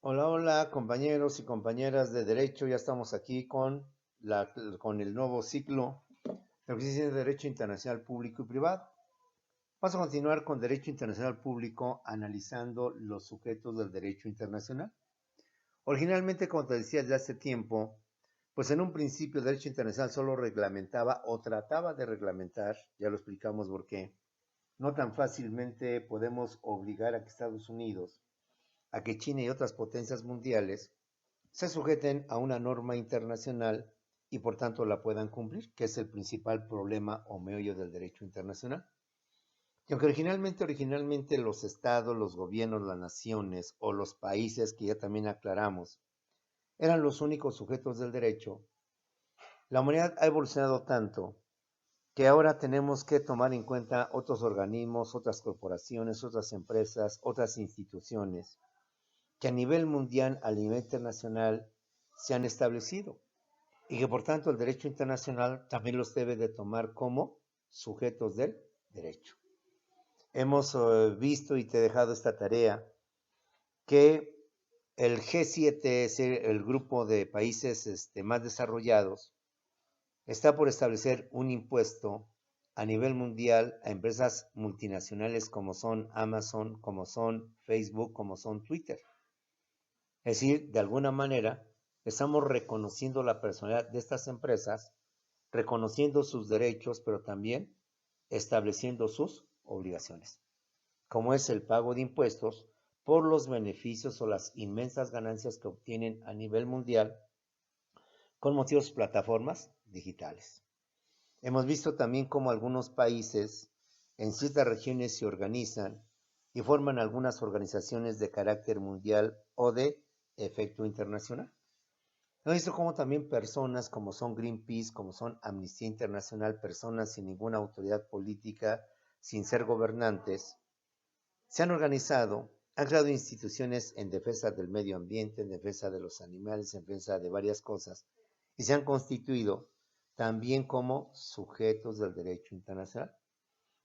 Hola, hola, compañeros y compañeras de Derecho. Ya estamos aquí con el nuevo ciclo de Justicia de Derecho Internacional Público y Privado. Vamos a continuar con Derecho Internacional Público analizando los sujetos del derecho internacional. Originalmente, como te decía desde hace tiempo, pues en un principio el derecho internacional solo reglamentaba o trataba de reglamentar, ya lo explicamos por qué, no tan fácilmente podemos obligar a que Estados Unidos, a que China y otras potencias mundiales se sujeten a una norma internacional y por tanto la puedan cumplir, que es el principal problema o meollo del derecho internacional. Y aunque originalmente los estados, los gobiernos, las naciones o los países, que ya también aclaramos, eran los únicos sujetos del derecho, la humanidad ha evolucionado tanto que ahora tenemos que tomar en cuenta otros organismos, otras corporaciones, otras empresas, otras instituciones que a nivel mundial, a nivel internacional, se han establecido y que por tanto el derecho internacional también los debe de tomar como sujetos del derecho. Hemos visto y te he dejado esta tarea que el G7, es el grupo de países más desarrollados, está por establecer un impuesto a nivel mundial a empresas multinacionales como son Amazon, como son Facebook, como son Twitter. Es decir, de alguna manera estamos reconociendo la personalidad de estas empresas, reconociendo sus derechos, pero también estableciendo sus obligaciones, como es el pago de impuestos por los beneficios o las inmensas ganancias que obtienen a nivel mundial con motivos de plataformas digitales. Hemos visto también cómo algunos países en ciertas regiones se organizan y forman algunas organizaciones de carácter mundial o de efecto internacional. Hemos visto cómo también personas como son Greenpeace, como son Amnistía Internacional, personas sin ninguna autoridad política, sin ser gobernantes, se han organizado, han creado instituciones en defensa del medio ambiente, en defensa de los animales, en defensa de varias cosas, y se han constituido también como sujetos del derecho internacional,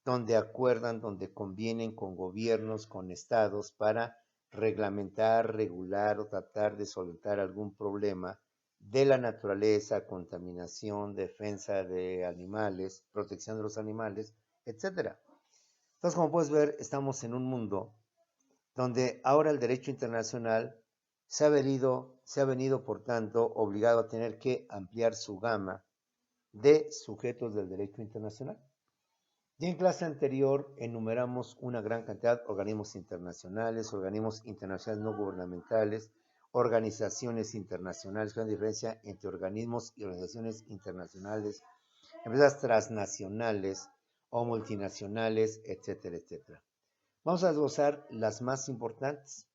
donde acuerdan, donde convienen con gobiernos, con estados, para reglamentar, regular o tratar de solventar algún problema de la naturaleza, contaminación, defensa de animales, protección de los animales, etcétera. Entonces, como puedes ver, estamos en un mundo donde ahora el derecho internacional se ha venido, por tanto, obligado a tener que ampliar su gama de sujetos del derecho internacional. Ya en clase anterior enumeramos una gran cantidad de organismos internacionales no gubernamentales, organizaciones internacionales, con diferencia entre organismos y organizaciones internacionales, empresas transnacionales o multinacionales, etcétera, etcétera. Vamos a desglosar las más importantes,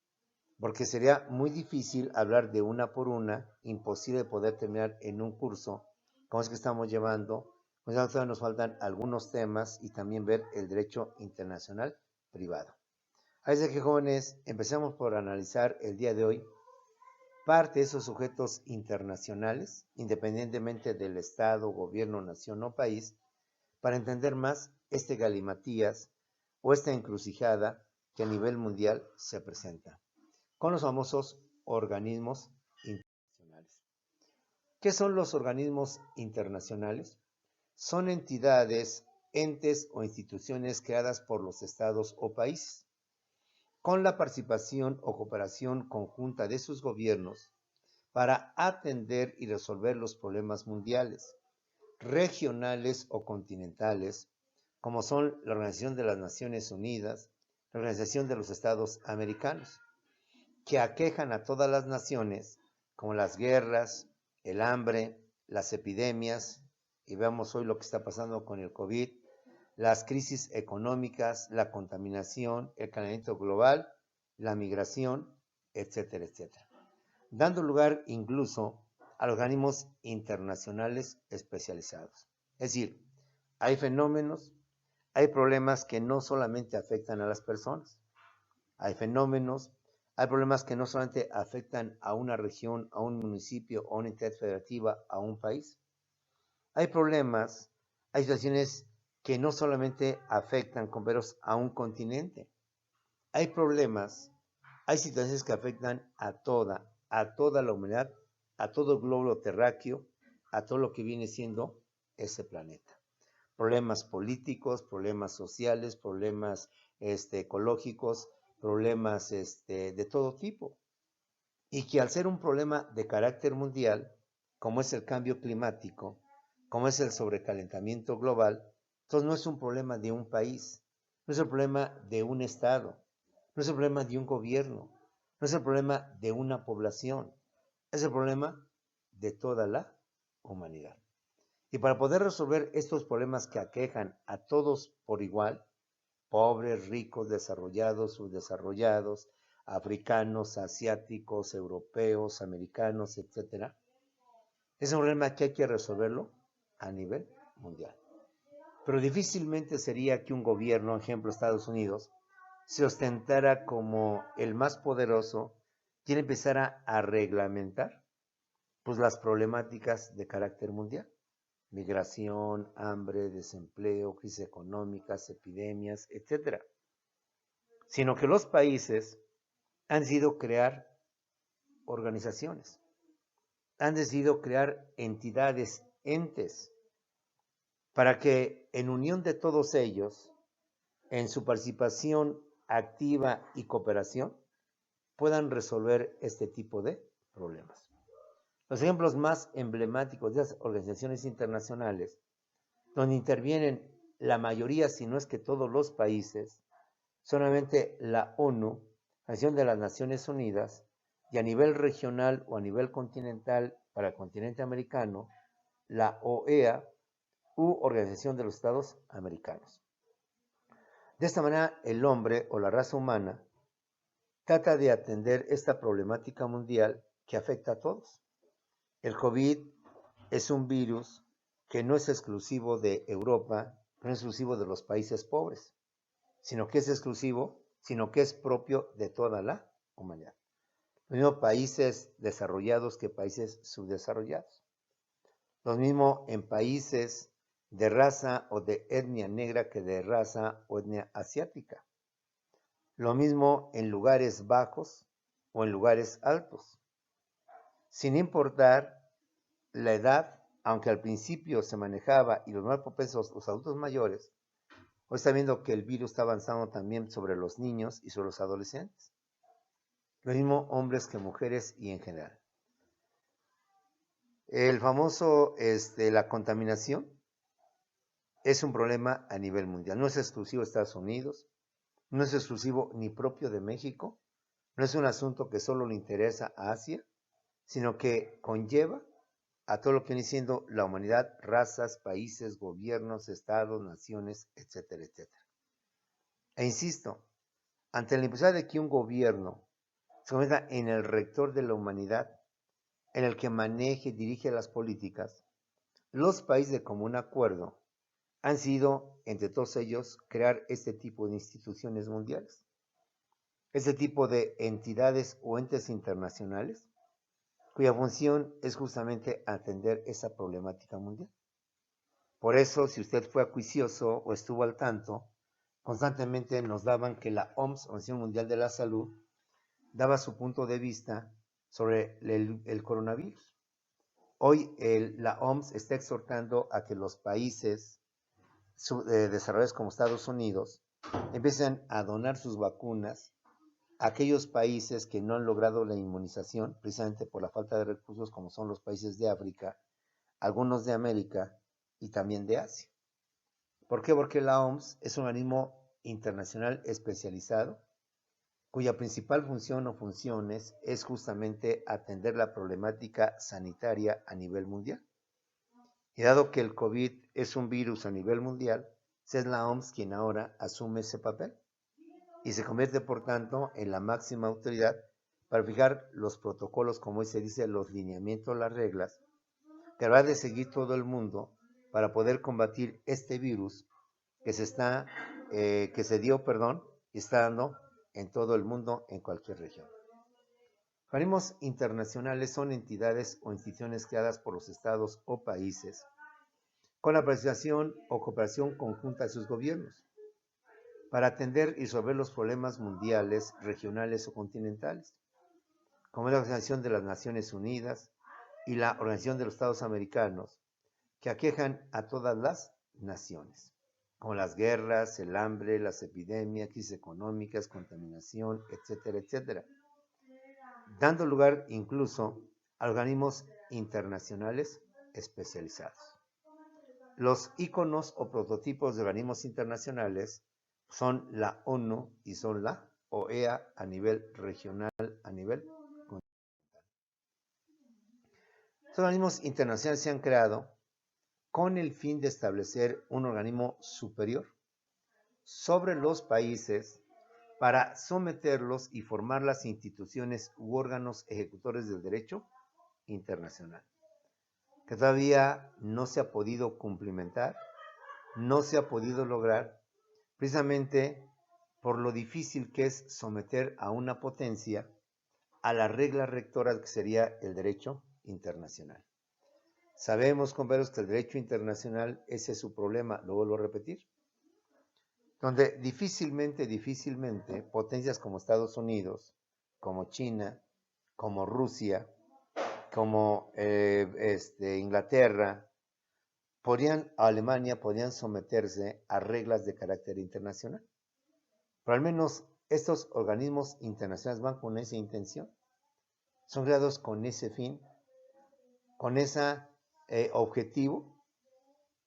porque sería muy difícil hablar de una por una, imposible poder terminar en un curso como es que estamos llevando, pues todavía nos faltan algunos temas y también ver el derecho internacional privado. Así que jóvenes, empecemos por analizar el día de hoy parte de esos sujetos internacionales, independientemente del Estado, gobierno, nación o país, para entender más este galimatías o esta encrucijada que a nivel mundial se presenta, con los famosos organismos internacionales. ¿Qué son los organismos internacionales? Son entidades, entes o instituciones creadas por los estados o países, con la participación o cooperación conjunta de sus gobiernos para atender y resolver los problemas mundiales, regionales o continentales, como son la Organización de las Naciones Unidas, la Organización de los Estados Americanos, que aquejan a todas las naciones, como las guerras, el hambre, las epidemias, y veamos hoy lo que está pasando con el COVID, las crisis económicas, la contaminación, el calentamiento global, la migración, etcétera, etcétera, dando lugar incluso a organismos internacionales especializados. Es decir, hay fenómenos, hay problemas que no solamente afectan a las personas, hay fenómenos, hay problemas que no solamente afectan a una región, a un municipio, a una entidad federativa, a un país. Hay problemas, hay situaciones que no solamente afectan, compañeros, a un continente. Hay problemas hay situaciones que afectan a toda la humanidad, a todo el globo terráqueo, a todo lo que viene siendo ese planeta. Problemas políticos, problemas sociales, problemas ecológicos, problemas de todo tipo. Y que al ser un problema de carácter mundial, como es el cambio climático, como es el sobrecalentamiento global, entonces no es un problema de un país, no es el problema de un estado, no es el problema de un gobierno, no es el problema de una población, es el problema de toda la humanidad. Y para poder resolver estos problemas que aquejan a todos por igual, pobres, ricos, desarrollados, subdesarrollados, africanos, asiáticos, europeos, americanos, etc., es un problema que hay que resolverlo a nivel mundial. Pero difícilmente sería que un gobierno, ejemplo Estados Unidos, se ostentara como el más poderoso, quien empezara a reglamentar pues, las problemáticas de carácter mundial. Migración, hambre, desempleo, crisis económicas, epidemias, etc. Sino que los países han decidido crear organizaciones, han decidido crear entidades, entes, para que en unión de todos ellos, en su participación activa y cooperación, puedan resolver este tipo de problemas. Los ejemplos más emblemáticos de las organizaciones internacionales, donde intervienen la mayoría, si no es que todos los países, solamente la ONU, la Organización de las Naciones Unidas, y a nivel regional o a nivel continental para el continente americano, la OEA u Organización de los Estados Americanos. De esta manera, el hombre o la raza humana trata de atender esta problemática mundial que afecta a todos. El COVID es un virus que no es exclusivo de Europa, no es exclusivo de los países pobres, sino que es propio de toda la humanidad. Los mismos países desarrollados que países subdesarrollados. Lo mismo en países de raza o de etnia negra que de raza o etnia asiática. Lo mismo en lugares bajos o en lugares altos. Sin importar la edad, aunque al principio se manejaba y los más propensos, los adultos mayores, hoy está viendo que el virus está avanzando también sobre los niños y sobre los adolescentes. Lo mismo hombres que mujeres y en general. El famoso, la contaminación es un problema a nivel mundial. No es exclusivo de Estados Unidos, no es exclusivo ni propio de México, no es un asunto que solo le interesa a Asia, sino que conlleva a todo lo que viene siendo la humanidad, razas, países, gobiernos, estados, naciones, etcétera, etcétera. E insisto, ante la imposibilidad de que un gobierno se convierta en el rector de la humanidad, en el que maneje y dirige las políticas, los países de común acuerdo han sido, entre todos ellos, crear este tipo de instituciones mundiales, este tipo de entidades o entes internacionales, cuya función es justamente atender esa problemática mundial. Por eso, si usted fue acuicioso o estuvo al tanto, constantemente nos daban que la OMS, Organización Mundial de la Salud, daba su punto de vista sobre el coronavirus. Hoy la OMS está exhortando a que los países desarrollados como Estados Unidos empiecen a donar sus vacunas a aquellos países que no han logrado la inmunización, precisamente por la falta de recursos, como son los países de África, algunos de América y también de Asia. ¿Por qué? Porque la OMS es un organismo internacional especializado cuya principal función o funciones es justamente atender la problemática sanitaria a nivel mundial. Y dado que el COVID es un virus a nivel mundial, es la OMS quien ahora asume ese papel y se convierte, por tanto, en la máxima autoridad para fijar los protocolos, como hoy se dice, los lineamientos, las reglas, que habrá de seguir todo el mundo para poder combatir este virus que se dio y está dando en todo el mundo, en cualquier región. Organismos internacionales son entidades o instituciones creadas por los estados o países con la participación o cooperación conjunta de sus gobiernos para atender y resolver los problemas mundiales, regionales o continentales, como la Organización de las Naciones Unidas y la Organización de los Estados Americanos, que aquejan a todas las naciones, como las guerras, el hambre, las epidemias, crisis económicas, contaminación, etcétera, etcétera, dando lugar incluso a organismos internacionales especializados. Los íconos o prototipos de organismos internacionales son la ONU y son la OEA a nivel regional, a nivel continental. Los organismos internacionales se han creado con el fin de establecer un organismo superior sobre los países para someterlos y formar las instituciones u órganos ejecutores del derecho internacional, que todavía no se ha podido cumplimentar, no se ha podido lograr, precisamente por lo difícil que es someter a una potencia a la regla rectora que sería el derecho internacional. Sabemos, compañeros, que el derecho internacional, ese es su problema, lo vuelvo a repetir, donde difícilmente potencias como Estados Unidos, como China, como Rusia, como Inglaterra, Alemania podían someterse a reglas de carácter internacional. Pero al menos estos organismos internacionales van con esa intención, son creados con ese fin, con ese objetivo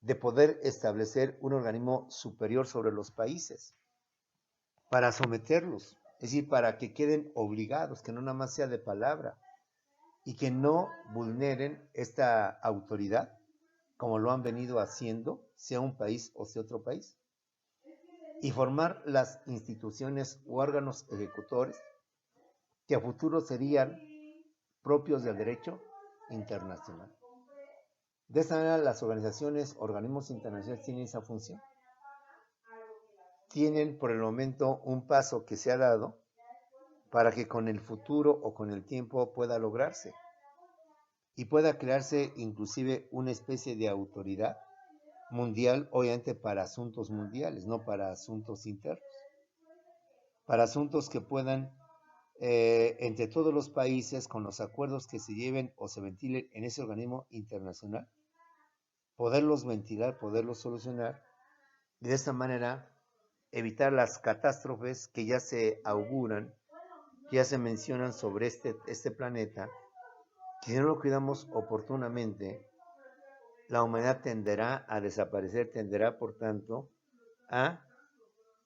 de poder establecer un organismo superior sobre los países, para someterlos, es decir, para que queden obligados, que no nada más sea de palabra, y que no vulneren esta autoridad, como lo han venido haciendo, sea un país o sea otro país, y formar las instituciones u órganos ejecutores que a futuro serían propios del derecho internacional. De esta manera, las organizaciones, organismos internacionales tienen esa función. Tienen por el momento un paso que se ha dado para que con el futuro o con el tiempo pueda lograrse y pueda crearse inclusive una especie de autoridad mundial, obviamente para asuntos mundiales, no para asuntos internos, para asuntos que puedan entre todos los países, con los acuerdos que se lleven o se ventilen en ese organismo internacional, poderlos ventilar, poderlos solucionar, y de esta manera evitar las catástrofes que ya se auguran, que ya se mencionan sobre este planeta, que si no lo cuidamos oportunamente, la humanidad tenderá a desaparecer, tenderá por tanto a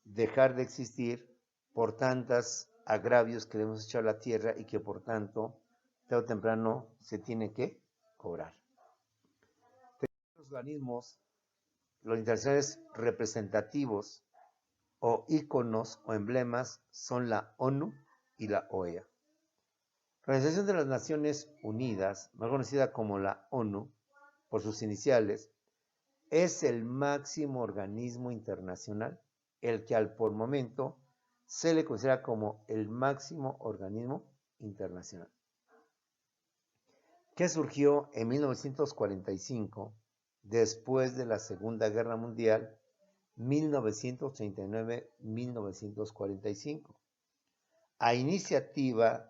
dejar de existir por tantos agravios que le hemos hecho a la tierra y que por tanto, tarde o temprano, se tiene que cobrar. Los organismos, los internacionales representativos o íconos o emblemas son la ONU y la OEA. La Organización de las Naciones Unidas, más conocida como la ONU por sus iniciales, es el máximo organismo internacional, el que por momento se le considera como el máximo organismo internacional, que surgió en 1945, después de la Segunda Guerra Mundial, 1939-1945, a iniciativa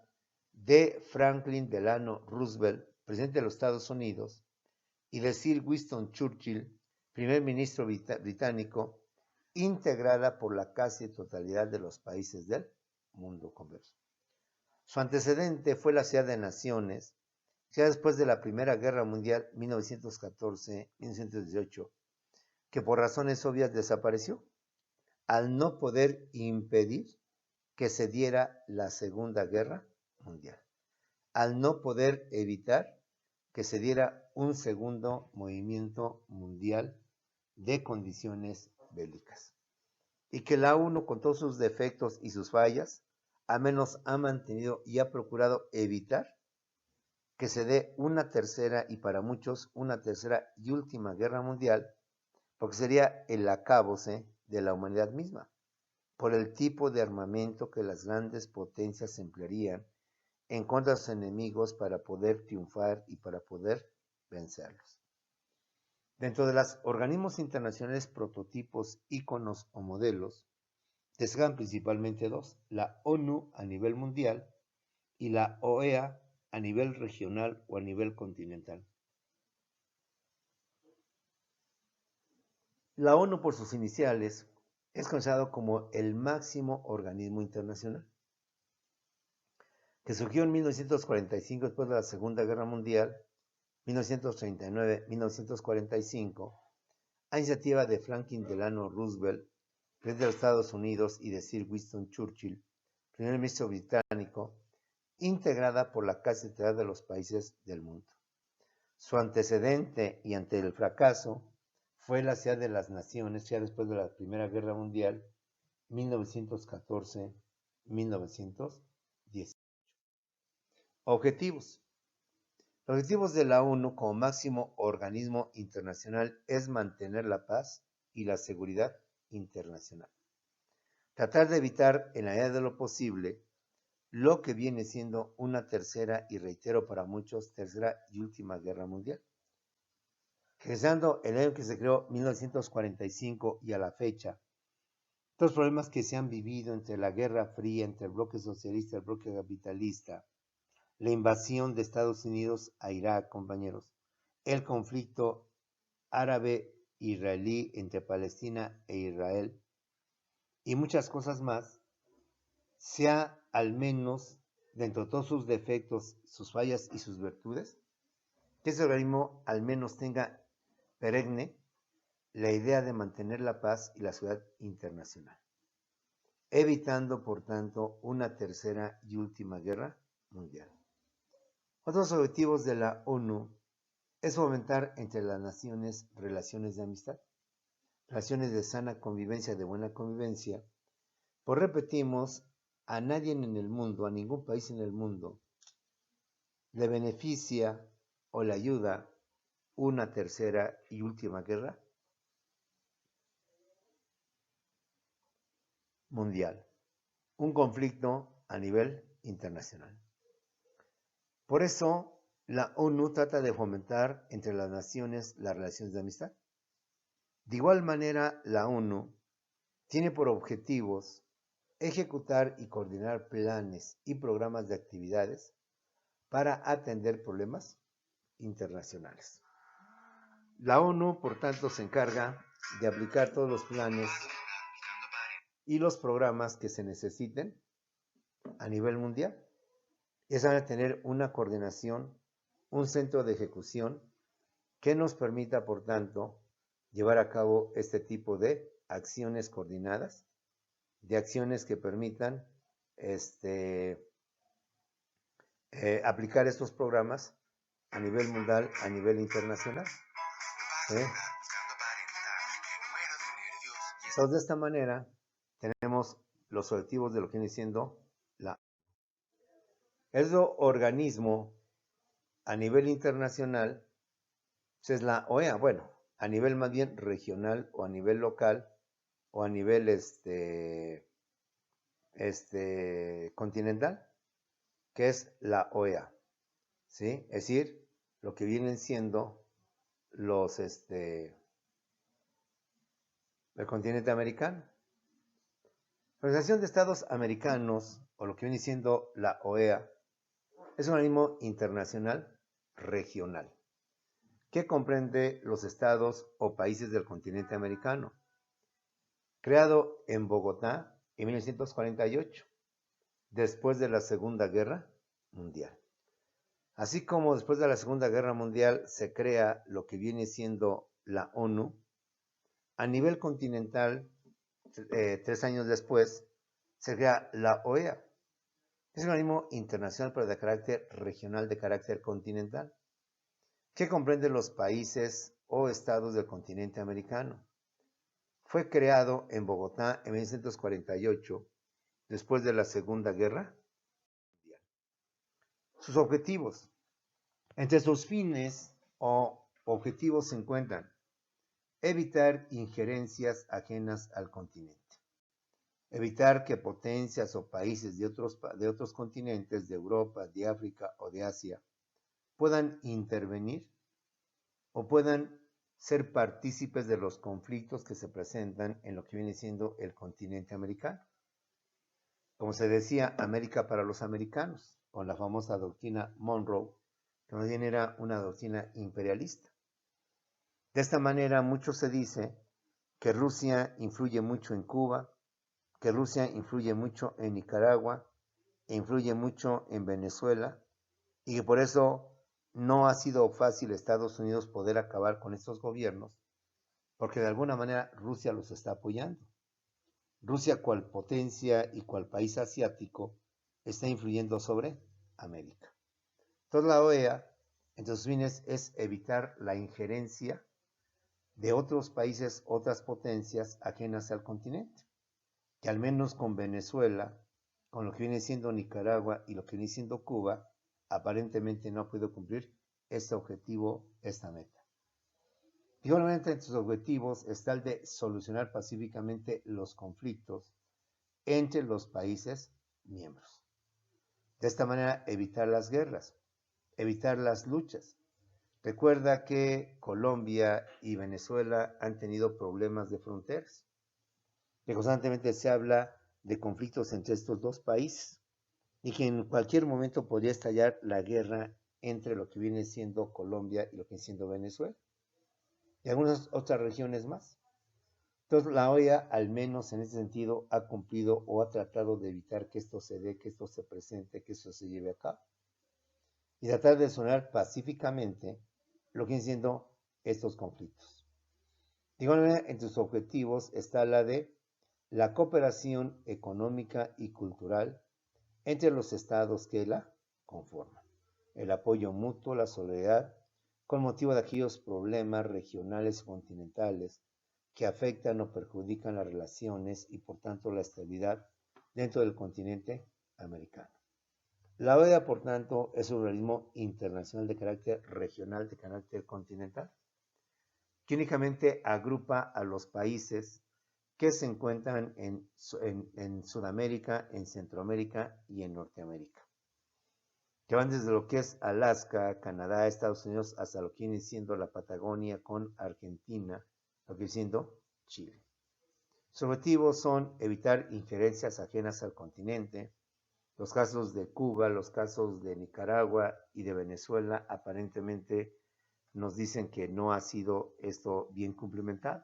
de Franklin Delano Roosevelt, presidente de los Estados Unidos, y de Sir Winston Churchill, primer ministro británico, integrada por la casi totalidad de los países del mundo converso. Su antecedente fue la Sociedad de Naciones, ya después de la Primera Guerra Mundial 1914-1918, que por razones obvias desapareció, al no poder impedir que se diera la Segunda Guerra Mundial, al no poder evitar que se diera un segundo movimiento mundial de condiciones bélicas. Y que la ONU, con todos sus defectos y sus fallas, al menos ha mantenido y ha procurado evitar que se dé una tercera, y para muchos una tercera y última guerra mundial, porque sería el acabose de la humanidad misma, por el tipo de armamento que las grandes potencias emplearían en contra de sus enemigos para poder triunfar y para poder vencerlos. Dentro de los organismos internacionales, prototipos, íconos o modelos, destacan principalmente dos: la ONU a nivel mundial y la OEA a nivel regional o a nivel continental. La ONU, por sus iniciales, es considerado como el máximo organismo internacional, que surgió en 1945 después de la Segunda Guerra Mundial, 1939-1945, a iniciativa de Franklin Delano Roosevelt, presidente de los Estados Unidos, y de Sir Winston Churchill, primer ministro británico, integrada por la casi totalidad de los países del mundo. Su antecedente y ante el fracaso fue la Ciudad de las Naciones, ya después de la Primera Guerra Mundial, 1914-1918. Objetivos. Los objetivos de la ONU como máximo organismo internacional es mantener la paz y la seguridad internacional. Tratar de evitar, en la medida de lo posible, lo que viene siendo una tercera, y reitero para muchos, tercera y última guerra mundial. Regresando el año que se creó, 1945, y a la fecha, los problemas que se han vivido entre la Guerra Fría, entre el bloque socialista y el bloque capitalista, la invasión de Estados Unidos a Irak, compañeros, el conflicto árabe-israelí entre Palestina e Israel, y muchas cosas más, sea al menos, dentro de todos sus defectos, sus fallas y sus virtudes, que ese organismo al menos tenga perenne la idea de mantener la paz y la seguridad internacional, evitando, por tanto, una tercera y última guerra mundial. Otros objetivos de la ONU es fomentar entre las naciones relaciones de amistad, relaciones de sana convivencia, de buena convivencia. Pues repetimos, a nadie en el mundo, a ningún país en el mundo, le beneficia o le ayuda una tercera y última guerra mundial, un conflicto a nivel internacional. Por eso, la ONU trata de fomentar entre las naciones las relaciones de amistad. De igual manera, la ONU tiene por objetivos ejecutar y coordinar planes y programas de actividades para atender problemas internacionales. La ONU, por tanto, se encarga de aplicar todos los planes y los programas que se necesiten a nivel mundial. Es a tener una coordinación, un centro de ejecución que nos permita, por tanto, llevar a cabo este tipo de acciones coordinadas, de acciones que permitan aplicar estos programas a nivel mundial, a nivel internacional. Entonces, de esta manera, tenemos los objetivos de lo que viene siendo la el organismo a nivel internacional, pues es la OEA, bueno, a nivel más bien regional o a nivel local o a nivel continental, que es la OEA, ¿sí? Es decir, lo que vienen siendo los el continente americano. La Organización de Estados Americanos, o lo que viene siendo la OEA, es un organismo internacional regional que comprende los estados o países del continente americano, creado en Bogotá en 1948, después de la Segunda Guerra Mundial. Así como después de la Segunda Guerra Mundial se crea lo que viene siendo la ONU, a nivel continental, 3 años después, se crea la OEA. Es un organismo internacional, pero de carácter regional, de carácter continental, que comprende los países o estados del continente americano. Fue creado en Bogotá en 1948, después de la Segunda Guerra Mundial. Sus objetivos. Entre sus fines o objetivos se encuentran evitar injerencias ajenas al continente, evitar que potencias o países de otros continentes, de Europa, de África o de Asia, puedan intervenir o puedan ser partícipes de los conflictos que se presentan en lo que viene siendo el continente americano. como se decía, América para los americanos, con la famosa doctrina Monroe, que más bien era una doctrina imperialista. De esta manera, mucho se dice que Rusia influye mucho en Cuba, que Rusia influye mucho en Nicaragua, e influye mucho en Venezuela, y que por eso no ha sido fácil Estados Unidos poder acabar con estos gobiernos, porque de alguna manera Rusia los está apoyando. Rusia, cual potencia y cual país asiático, está influyendo sobre América. Entonces la OEA, entre sus fines, es evitar la injerencia de otros países, otras potencias ajenas al continente, que al menos con Venezuela, con lo que viene siendo Nicaragua y lo que viene siendo Cuba, aparentemente no ha podido cumplir este objetivo, esta meta. Igualmente, entre sus objetivos está el de solucionar pacíficamente los conflictos entre los países miembros. De esta manera, evitar las guerras, evitar las luchas. Recuerda que Colombia y Venezuela han tenido problemas de fronteras, que constantemente se habla de conflictos entre estos dos países y que en cualquier momento podría estallar la guerra entre lo que viene siendo Colombia y lo que viene siendo Venezuela y algunas otras regiones más. Entonces la OEA, al menos en ese sentido, ha cumplido o ha tratado de evitar que esto se dé, que esto se presente, que esto se lleve a cabo. Y tratar de solucionar pacíficamente lo que vienen siendo estos conflictos. De igual manera, entre sus objetivos está la de la cooperación económica y cultural entre los estados que la conforman, el apoyo mutuo, la solidaridad, con motivo de aquellos problemas regionales y continentales que afectan o perjudican las relaciones y por tanto la estabilidad dentro del continente americano. La OEA, por tanto, es un organismo internacional de carácter regional, de carácter continental, que únicamente agrupa a los países que se encuentran en Sudamérica, en Centroamérica y en Norteamérica, que van desde lo que es Alaska, Canadá, Estados Unidos, hasta lo que viene siendo la Patagonia con Argentina, lo que viene siendo Chile. Sus objetivos son evitar injerencias ajenas al continente. Los casos de Cuba, los casos de Nicaragua y de Venezuela aparentemente nos dicen que no ha sido esto bien cumplimentado.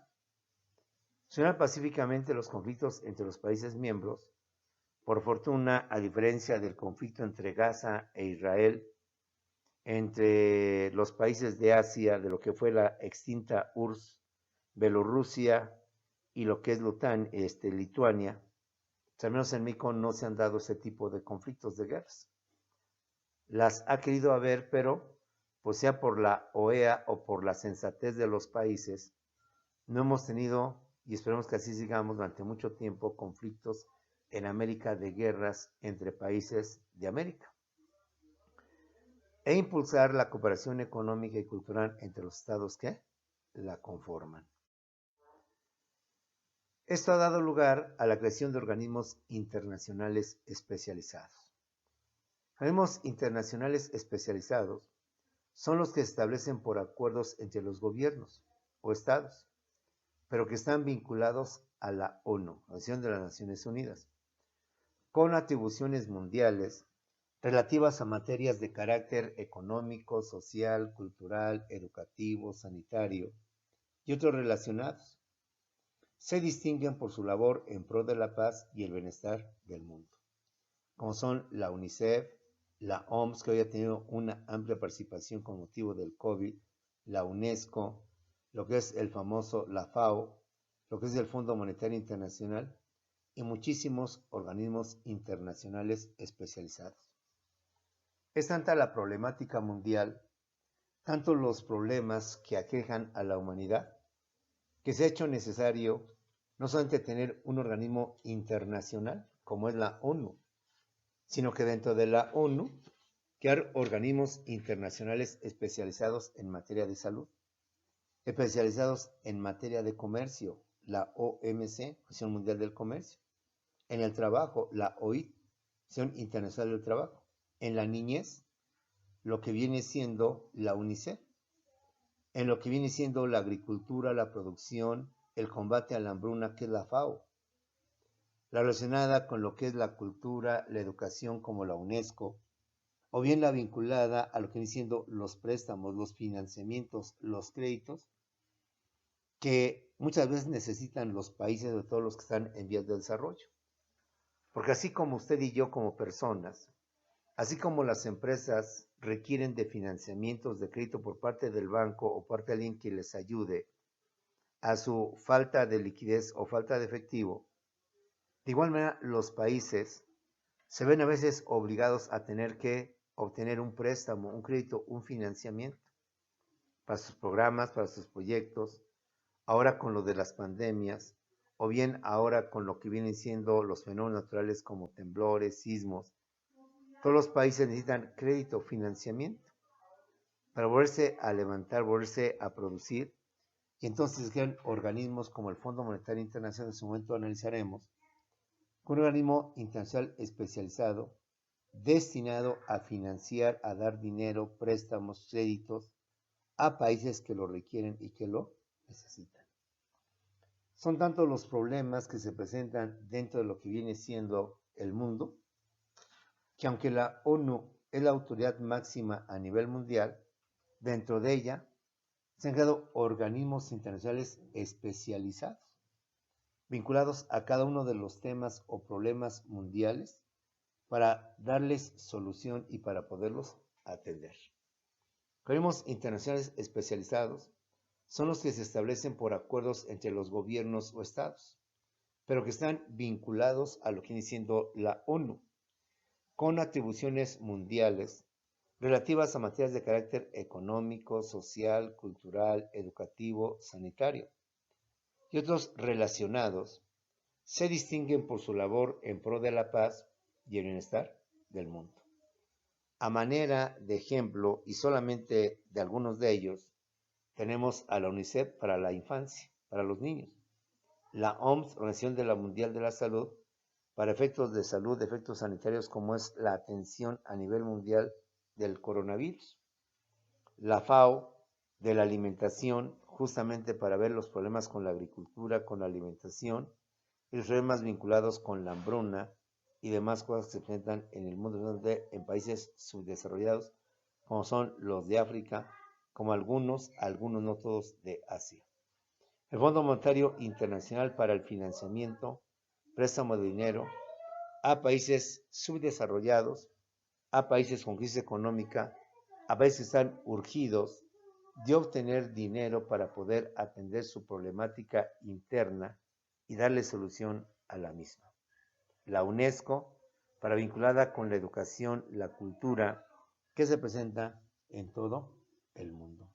Solucionar pacíficamente los conflictos entre los países miembros. Por fortuna, a diferencia del conflicto entre Gaza e Israel, entre los países de Asia, de lo que fue la extinta URSS, Bielorrusia y lo que es Lituania, al menos en México no se han dado ese tipo de conflictos de guerras. Las ha querido haber, pero pues sea por la OEA o por la sensatez de los países, no hemos tenido, y esperemos que así sigamos durante mucho tiempo, conflictos en América de guerras entre países de América. E impulsar la cooperación económica y cultural entre los estados que la conforman. Esto ha dado lugar a la creación de organismos internacionales especializados. Organismos internacionales especializados son los que se establecen por acuerdos entre los gobiernos o estados, pero que están vinculados a la ONU, Organización de las Naciones Unidas, con atribuciones mundiales relativas a materias de carácter económico, social, cultural, educativo, sanitario y otros relacionados. Se distinguen por su labor en pro de la paz y el bienestar del mundo, como son la UNICEF, la OMS, que hoy ha tenido una amplia participación con motivo del COVID, la UNESCO, lo que es el famoso la FAO, lo que es el Fondo Monetario Internacional y muchísimos organismos internacionales especializados. Es tanta la problemática mundial, tanto los problemas que aquejan a la humanidad, que se ha hecho necesario no solamente tener un organismo internacional como es la ONU, sino que dentro de la ONU crear organismos internacionales especializados en materia de salud, especializados en materia de comercio, la OMC, Organización Mundial del Comercio, en el trabajo, la OIT, Organización Internacional del Trabajo, en la niñez, lo que viene siendo la UNICEF, en lo que viene siendo la agricultura, la producción, el combate a la hambruna, que es la FAO, la relacionada con lo que es la cultura, la educación como la UNESCO, o bien la vinculada a lo que vienen siendo los préstamos, los financiamientos, los créditos, que muchas veces necesitan los países, de todos los que están en vías de desarrollo. Porque así como usted y yo como personas, así como las empresas requieren de financiamientos de crédito por parte del banco o parte de alguien que les ayude a su falta de liquidez o falta de efectivo, de igual manera los países se ven a veces obligados a tener que obtener un préstamo, un crédito, un financiamiento para sus programas, para sus proyectos, ahora con lo de las pandemias, o bien ahora con lo que vienen siendo los fenómenos naturales como temblores, sismos. Todos los países necesitan crédito, financiamiento para volverse a levantar, volverse a producir. Y entonces crean organismos como el Fondo Monetario Internacional, en su momento analizaremos, un organismo internacional especializado destinado a financiar, a dar dinero, préstamos, créditos a países que lo requieren y que lo necesitan. Son tantos los problemas que se presentan dentro de lo que viene siendo el mundo, que aunque la ONU es la autoridad máxima a nivel mundial, dentro de ella se han creado organismos internacionales especializados, vinculados a cada uno de los temas o problemas mundiales para darles solución y para poderlos atender. Organismos internacionales especializados son los que se establecen por acuerdos entre los gobiernos o estados, pero que están vinculados a lo que viene siendo la ONU, con atribuciones mundiales relativas a materias de carácter económico, social, cultural, educativo, sanitario, y otros relacionados se distinguen por su labor en pro de la paz y el bienestar del mundo. A manera de ejemplo, y solamente de algunos de ellos, tenemos a la UNICEF para la infancia, para los niños, la OMS, Organización Mundial de la Salud, para efectos de salud, efectos sanitarios como es la atención a nivel mundial del coronavirus, la FAO de la alimentación, justamente para ver los problemas con la agricultura, con la alimentación, y los problemas vinculados con la hambruna y demás cosas que se presentan en el mundo, en países subdesarrollados, como son los de África, como algunos no todos, de Asia. El Fondo Monetario Internacional para el financiamiento, préstamo de dinero a países subdesarrollados, a países con crisis económica, a países que están urgidos de obtener dinero para poder atender su problemática interna y darle solución a la misma. La UNESCO, para vinculada con la educación, la cultura, que se presenta en todo el mundo.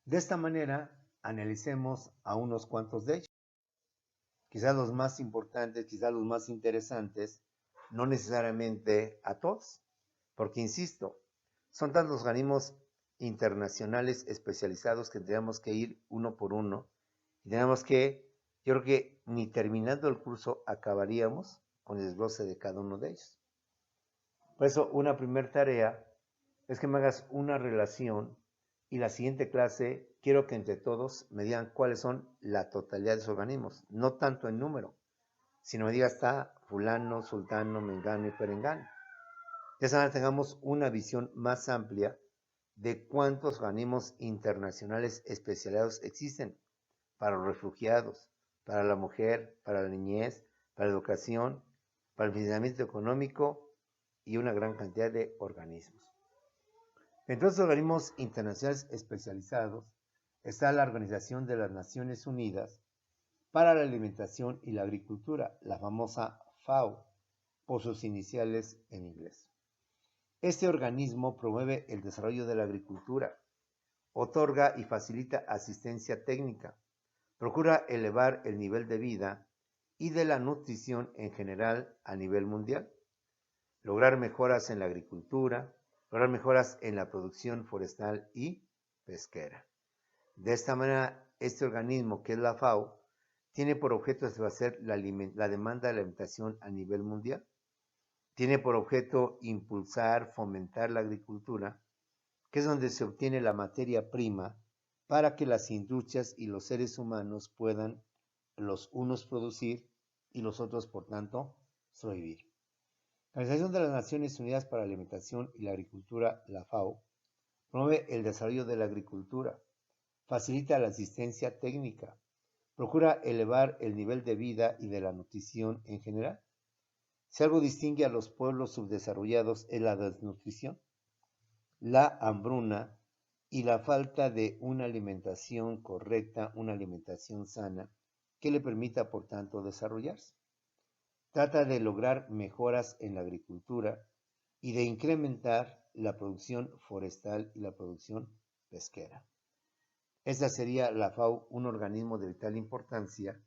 De esta manera, analicemos a unos cuantos de ellos. Quizás los más importantes, quizás los más interesantes, no necesariamente a todos, porque insisto, son tantos organismos internacionales especializados que tendríamos que ir uno por uno y tenemos que, yo creo que ni terminando el curso acabaríamos con el desglose de cada uno de ellos. Por eso, una primera tarea es que me hagas una relación y la siguiente clase quiero que entre todos me digan cuáles son la totalidad de esos organismos, no tanto en número, sino me diga está fulano, sultano, mengano y perengano. De esa manera tengamos una visión más amplia de cuántos organismos internacionales especializados existen para los refugiados, para la mujer, para la niñez, para la educación, para el financiamiento económico y una gran cantidad de organismos. Entre los organismos internacionales especializados está la Organización de las Naciones Unidas para la Alimentación y la Agricultura, la famosa FAO, por sus iniciales en inglés. Este organismo promueve el desarrollo de la agricultura, otorga y facilita asistencia técnica, procura elevar el nivel de vida y de la nutrición en general a nivel mundial, lograr mejoras en la agricultura, lograr mejoras en la producción forestal y pesquera. De esta manera, este organismo, que es la FAO, tiene por objeto satisfacer la demanda de la alimentación a nivel mundial. Tiene por objeto impulsar, fomentar la agricultura, que es donde se obtiene la materia prima para que las industrias y los seres humanos puedan los unos producir y los otros, por tanto, sobrevivir. La Organización de las Naciones Unidas para la Alimentación y la Agricultura, la FAO, promueve el desarrollo de la agricultura, facilita la asistencia técnica, procura elevar el nivel de vida y de la nutrición en general. Si algo distingue a los pueblos subdesarrollados es la desnutrición, la hambruna y la falta de una alimentación correcta, una alimentación sana, que le permita, por tanto, desarrollarse. Trata de lograr mejoras en la agricultura y de incrementar la producción forestal y la producción pesquera. Esta sería la FAO un organismo de vital importancia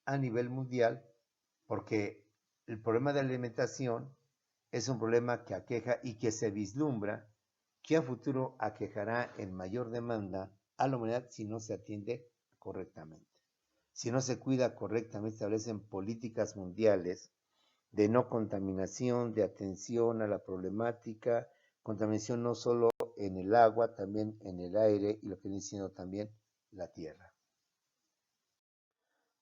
a nivel mundial porque el problema de alimentación es un problema que aqueja y que se vislumbra que a futuro aquejará en mayor demanda a la humanidad si no se atiende correctamente. Si no se cuida correctamente, establecen políticas mundiales de no contaminación, de atención a la problemática, contaminación no solo en el agua, también en el aire y lo que viene siendo también la tierra.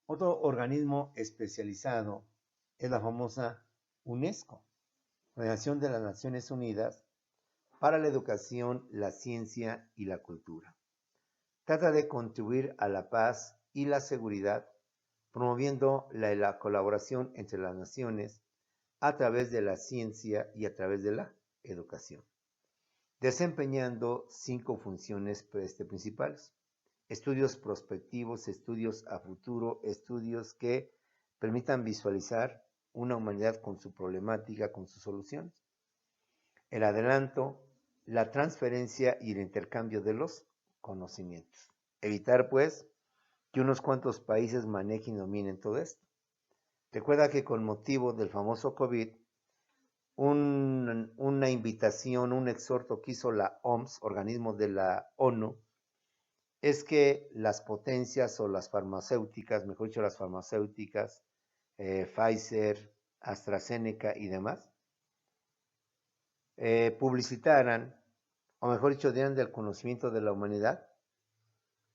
Otro organismo especializado es la famosa UNESCO, Organización de las Naciones Unidas para la Educación, la Ciencia y la Cultura. Trata de contribuir a la paz y la seguridad, promoviendo la colaboración entre las naciones a través de la ciencia y a través de la educación, desempeñando 5 funciones principales: estudios prospectivos, estudios a futuro, estudios que permitan visualizar una humanidad con su problemática, con sus soluciones, el adelanto, la transferencia y el intercambio de los conocimientos. Evitar, pues, que unos cuantos países manejen y dominen todo esto. Recuerda que con motivo del famoso COVID, una invitación, un exhorto que hizo la OMS, organismo de la ONU, es que las potencias o las farmacéuticas, mejor dicho, las farmacéuticas, Pfizer, AstraZeneca y demás, publicitaran, o mejor dicho, dieran del conocimiento de la humanidad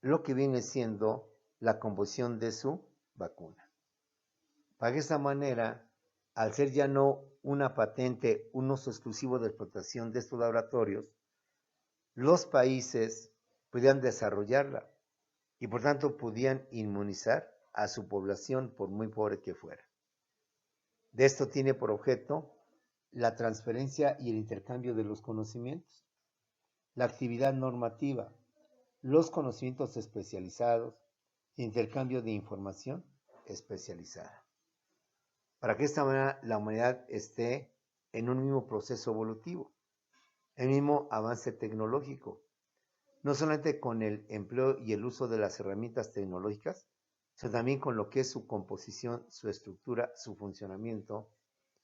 lo que viene siendo la composición de su vacuna. Para que de esta manera, al ser ya no una patente, un uso exclusivo de explotación de estos laboratorios, los países pudieran desarrollarla y por tanto podían inmunizar a su población por muy pobre que fuera. De esto tiene por objeto la transferencia y el intercambio de los conocimientos, la actividad normativa, los conocimientos especializados e intercambio de información especializada. Para que de esta manera la humanidad esté en un mismo proceso evolutivo, el mismo avance tecnológico, no solamente con el empleo y el uso de las herramientas tecnológicas, sino también con lo que es su composición, su estructura, su funcionamiento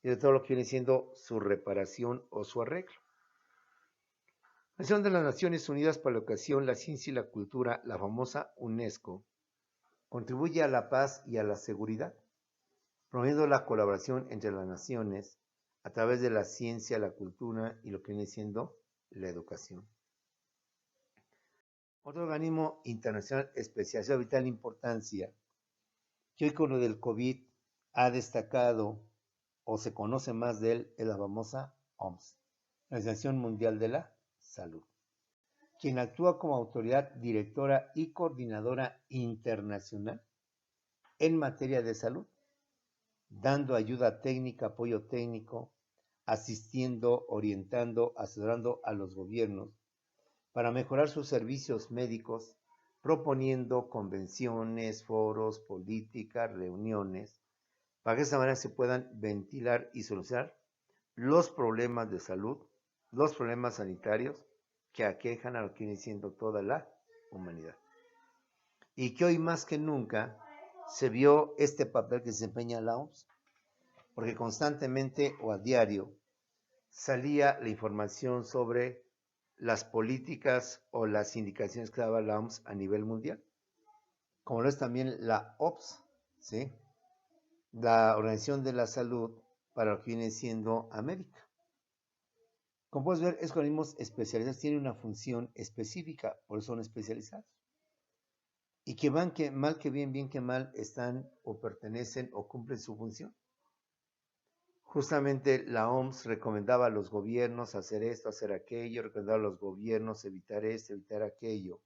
y de todo lo que viene siendo su reparación o su arreglo. La Organización de las Naciones Unidas para la Educación, la Ciencia y la Cultura, la famosa UNESCO, contribuye a la paz y a la seguridad, promoviendo la colaboración entre las naciones a través de la ciencia, la cultura y lo que viene siendo la educación. Otro organismo internacional especializado de vital importancia, que hoy con lo del COVID ha destacado o se conoce más de él, es la famosa OMS, la Organización Mundial de la Salud, quien actúa como autoridad directora y coordinadora internacional en materia de salud, dando ayuda técnica, apoyo técnico, asistiendo, orientando, asesorando a los gobiernos para mejorar sus servicios médicos, proponiendo convenciones, foros, políticas, reuniones, para que de esta manera se puedan ventilar y solucionar los problemas de salud, los problemas sanitarios que aquejan a lo que viene siendo toda la humanidad. Y que hoy más que nunca se vio este papel que desempeña la OMS, porque constantemente o a diario salía la información sobre las políticas o las indicaciones que daba la OMS a nivel mundial, como lo es también la OPS, ¿sí? La Organización de la Salud para lo que viene siendo América. Como puedes ver, estos organismos especializados tienen una función específica, por eso son especializados. y que van que mal que bien que mal están o pertenecen o cumplen su función. Justamente la OMS recomendaba a los gobiernos hacer esto, hacer aquello, recomendaba a los gobiernos evitar esto, evitar aquello.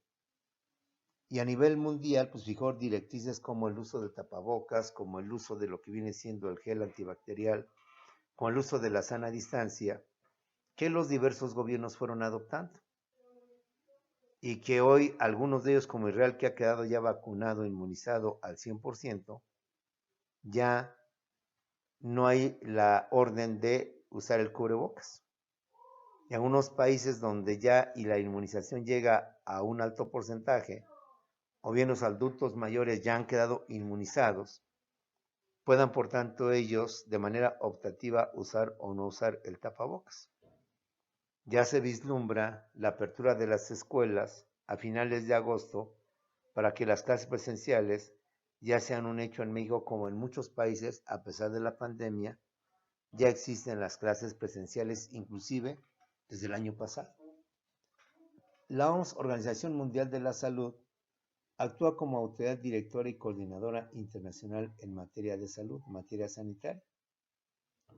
Y a nivel mundial, pues fijó directrices como el uso de tapabocas, como el uso de lo que viene siendo el gel antibacterial, como el uso de la sana distancia, que los diversos gobiernos fueron adoptando. Y que hoy algunos de ellos, como Israel, que ha quedado ya vacunado, inmunizado al 100%, ya no hay la orden de usar el cubrebocas. En algunos países donde ya y la inmunización llega a un alto porcentaje, o bien los adultos mayores ya han quedado inmunizados, puedan por tanto ellos de manera optativa usar o no usar el tapabocas. Ya se vislumbra la apertura de las escuelas a finales de agosto para que las clases presenciales ya sean un hecho en México, como en muchos países, a pesar de la pandemia, ya existen las clases presenciales inclusive desde el año pasado. La OMS, Organización Mundial de la Salud, actúa como autoridad directora y coordinadora internacional en materia de salud, en materia sanitaria.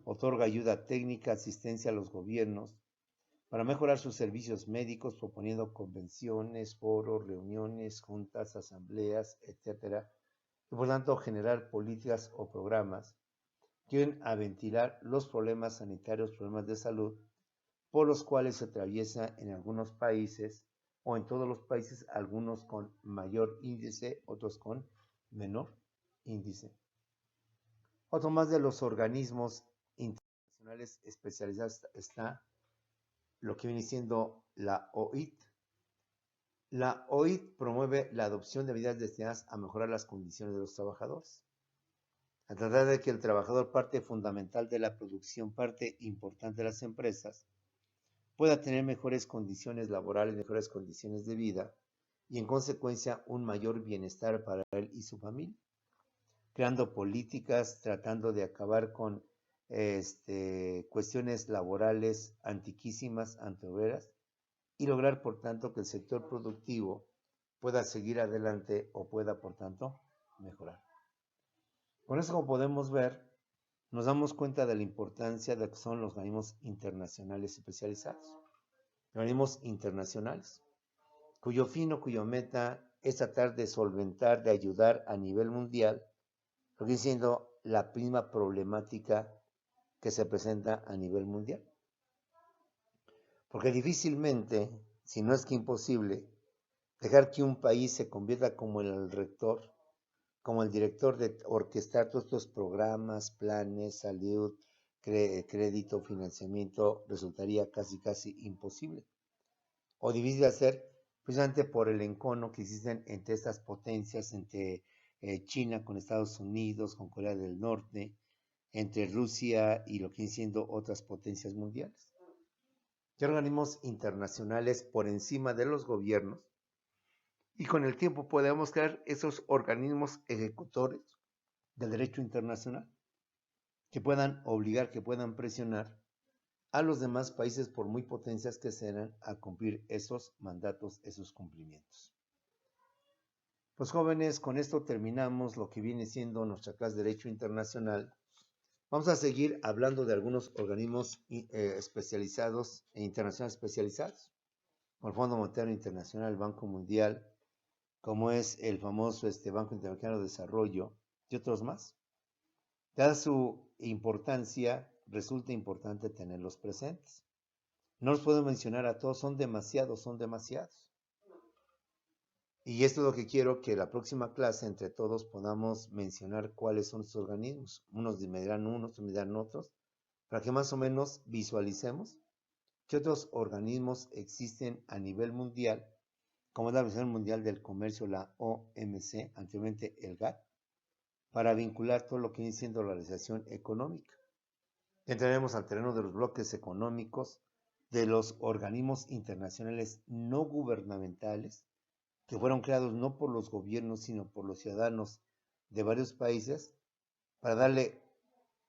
Otorga ayuda técnica, asistencia a los gobiernos para mejorar sus servicios médicos, proponiendo convenciones, foros, reuniones, juntas, asambleas, etc. Y por tanto generar políticas o programas que ayuden a ventilar los problemas sanitarios, problemas de salud, por los cuales se atraviesa en algunos países o en todos los países, algunos con mayor índice, otros con menor índice. Otro más de los organismos internacionales especializados está lo que viene siendo la OIT. La OIT promueve la adopción de medidas destinadas a mejorar las condiciones de los trabajadores, a tratar de que el trabajador, parte fundamental de la producción, parte importante de las empresas, pueda tener mejores condiciones laborales, mejores condiciones de vida y en consecuencia un mayor bienestar para él y su familia, creando políticas, tratando de acabar con cuestiones laborales antiquísimas, antiobreras, y lograr por tanto que el sector productivo pueda seguir adelante o pueda por tanto mejorar. Con eso, como podemos ver, nos damos cuenta de la importancia de lo que son los organismos internacionales especializados. Organismos internacionales, cuyo fin o cuyo meta es tratar de solventar, de ayudar a nivel mundial, lo que viene siendo la misma problemática que se presenta a nivel mundial. Porque difícilmente, si no es que imposible, dejar que un país se convierta como el rector, como el director de orquestar todos estos programas, planes, salud, crédito, financiamiento, resultaría casi imposible. O difícil de hacer precisamente por el encono que existen entre estas potencias, entre China con Estados Unidos, con Corea del Norte, entre Rusia y lo que vienen siendo otras potencias mundiales. Y organismos internacionales por encima de los gobiernos, y con el tiempo podemos crear esos organismos ejecutores del derecho internacional que puedan obligar, que puedan presionar a los demás países, por muy potencias que sean, a cumplir esos mandatos, esos cumplimientos. Pues jóvenes, con esto terminamos lo que viene siendo nuestra clase de Derecho Internacional. Vamos a seguir hablando de algunos organismos especializados e internacionales especializados, como el Fondo Monetario Internacional, el Banco Mundial, como es el famoso Banco Interamericano de Desarrollo y otros más. Dada su importancia, resulta importante tenerlos presentes. No los puedo mencionar a todos, son demasiados. Y esto es lo que quiero, que la próxima clase entre todos podamos mencionar cuáles son estos organismos. Unos me dirán unos, otros me dirán otros, para que más o menos visualicemos qué otros organismos existen a nivel mundial, como es la Organización Mundial del Comercio, la OMC, anteriormente el GATT, para vincular todo lo que viene siendo la realización económica. Entraremos al terreno de los bloques económicos, de los organismos internacionales no gubernamentales, que fueron creados no por los gobiernos, sino por los ciudadanos de varios países, para darle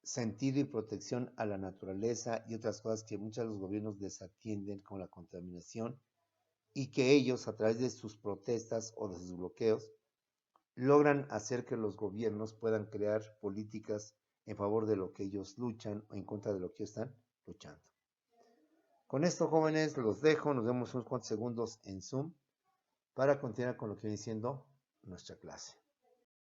sentido y protección a la naturaleza y otras cosas que muchos de los gobiernos desatienden, como la contaminación, y que ellos, a través de sus protestas o de sus bloqueos, logran hacer que los gobiernos puedan crear políticas en favor de lo que ellos luchan o en contra de lo que ellos están luchando. Con esto, jóvenes, los dejo. Nos vemos unos cuantos segundos en Zoom para continuar con lo que viene siendo nuestra clase.